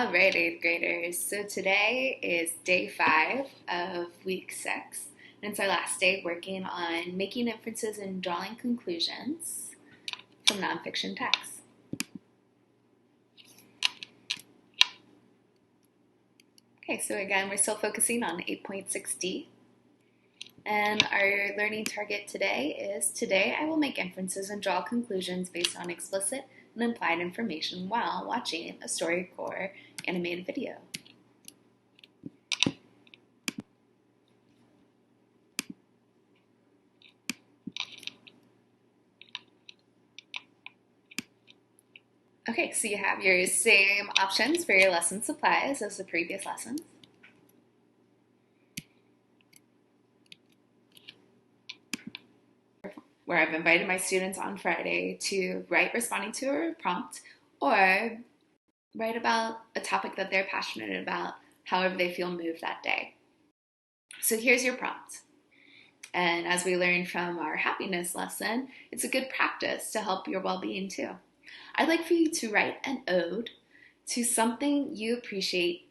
All right, eighth graders. So today is day 5 of week 6, and it's our last day working on making inferences and drawing conclusions from nonfiction texts. Okay, so again, we're still focusing on 8.6D. And our learning target today is, today I will make inferences and draw conclusions based on explicit and implied information while watching a StoryCorps animated video. Okay, so you have your same options for your lesson supplies as the previous lessons. Where I've invited my students on Friday to write responding to a prompt or write about a topic that they're passionate about, however they feel moved that day. So here's your prompt. And as we learned from our happiness lesson, it's a good practice to help your well-being too. I'd like for you to write an ode to something you appreciate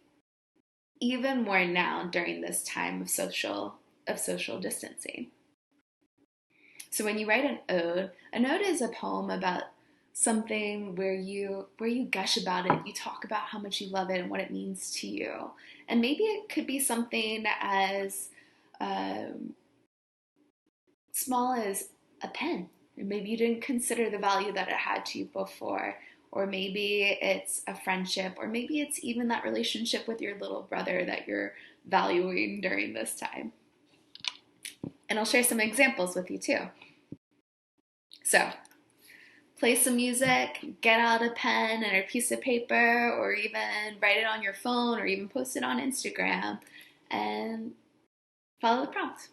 even more now during this time of social distancing. So when you write an ode is a poem about something where you gush about it, you talk about how much you love it and what it means to you. And maybe it could be something as small as a pen. Or maybe you didn't consider the value that it had to you before. Or maybe it's a friendship, or maybe it's even that relationship with your little brother that you're valuing during this time. And I'll share some examples with you too. So, play some music, get out a pen and a piece of paper, or even write it on your phone, or even post it on Instagram, and follow the prompt.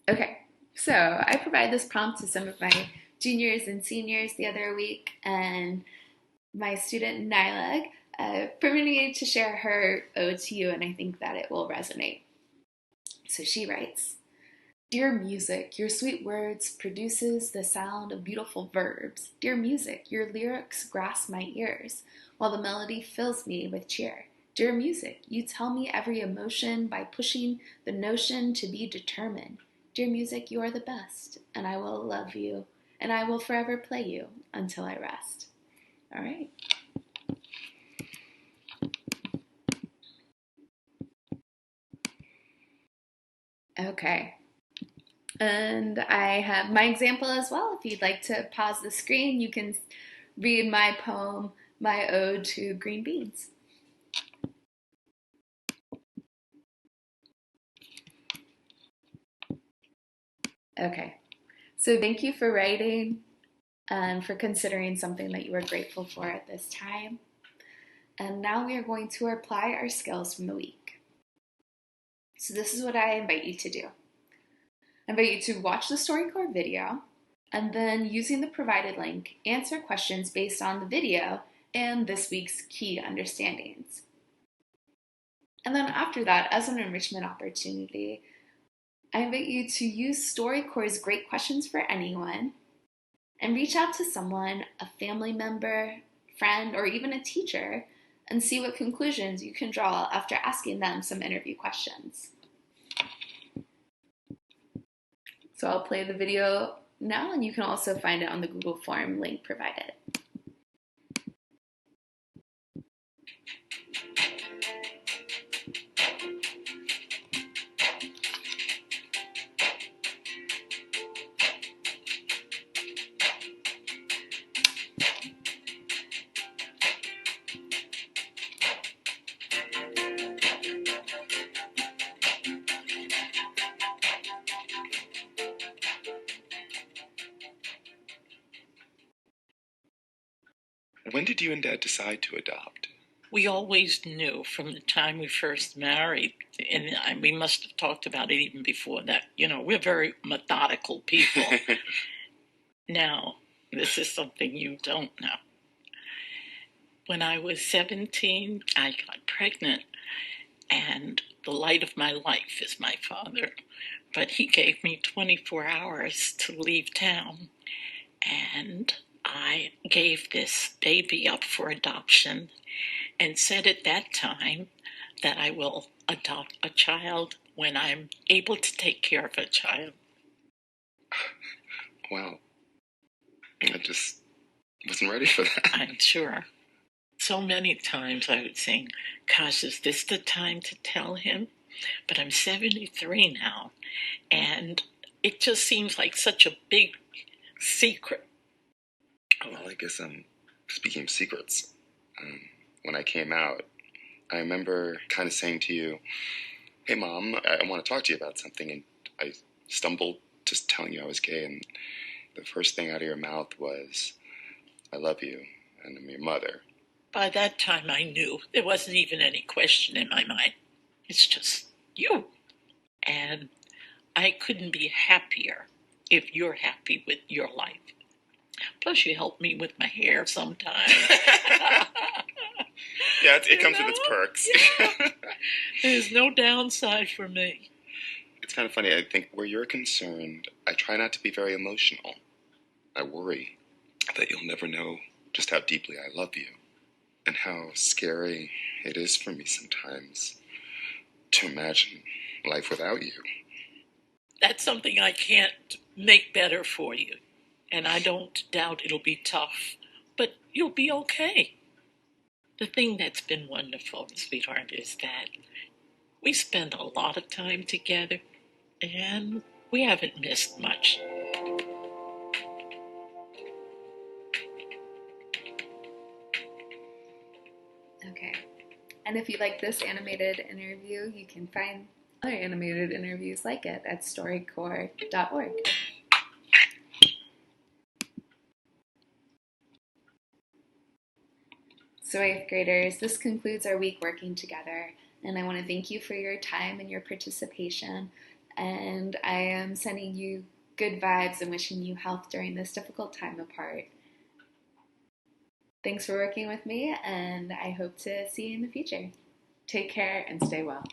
Okay, so I provided this prompt to some of my juniors and seniors the other week, and my student Nylag permitted me to share her ode to you, and I think that it will resonate. So she writes, "Dear music, your sweet words produces the sound of beautiful verbs. Dear music, your lyrics grasp my ears, while the melody fills me with cheer. Dear music, you tell me every emotion by pushing the notion to be determined. Dear music, you are the best, and I will love you, and I will forever play you until I rest." All right. Okay. And I have my example as well. If you'd like to pause the screen, you can read my poem, My Ode to Green Beans. Okay, so thank you for writing and for considering something that you are grateful for at this time. And now we are going to apply our skills from the week. So this is what I invite you to do. I invite you to watch the StoryCorps video, and then using the provided link, answer questions based on the video and this week's key understandings. And then after that, as an enrichment opportunity, I invite you to use StoryCorps' Great Questions for Anyone and reach out to someone, a family member, friend, or even a teacher, and see what conclusions you can draw after asking them some interview questions. So I'll play the video now, and you can also find it on the Google form link provided. When did you and Dad decide to adopt? We always knew from the time we first married, and we must have talked about it even before that. You know, we're very methodical people. Now, this is something you don't know. When I was 17, I got pregnant, and the light of my life is my father. But he gave me 24 hours to leave town. and I gave this baby up for adoption and said at that time that I will adopt a child when I'm able to take care of a child. Wow. I just wasn't ready for that. I'm sure. So many times I would think, gosh, is this the time to tell him? But I'm 73 now, and it just seems like such a big secret. Well, I guess speaking of secrets, when I came out, I remember kind of saying to you, hey, Mom, I want to talk to you about something. And I stumbled just telling you I was gay. And the first thing out of your mouth was, I love you, and I'm your mother. By that time, I knew. There wasn't even any question in my mind. It's just you. And I couldn't be happier if you're happy with your life. Plus, you help me with my hair sometimes. Yeah, it comes with its perks. Yeah. There's no downside for me. It's kind of funny. I think where you're concerned, I try not to be very emotional. I worry that you'll never know just how deeply I love you and how scary it is for me sometimes to imagine life without you. That's something I can't make better for you. And I don't doubt it'll be tough, but you'll be okay. The thing that's been wonderful, sweetheart, is that we spend a lot of time together, and we haven't missed much. Okay. And if you like this animated interview, you can find other animated interviews like it at storycorps.org. So 8th graders, this concludes our week working together, and I want to thank you for your time and your participation, and I am sending you good vibes and wishing you health during this difficult time apart. Thanks for working with me, and I hope to see you in the future. Take care and stay well.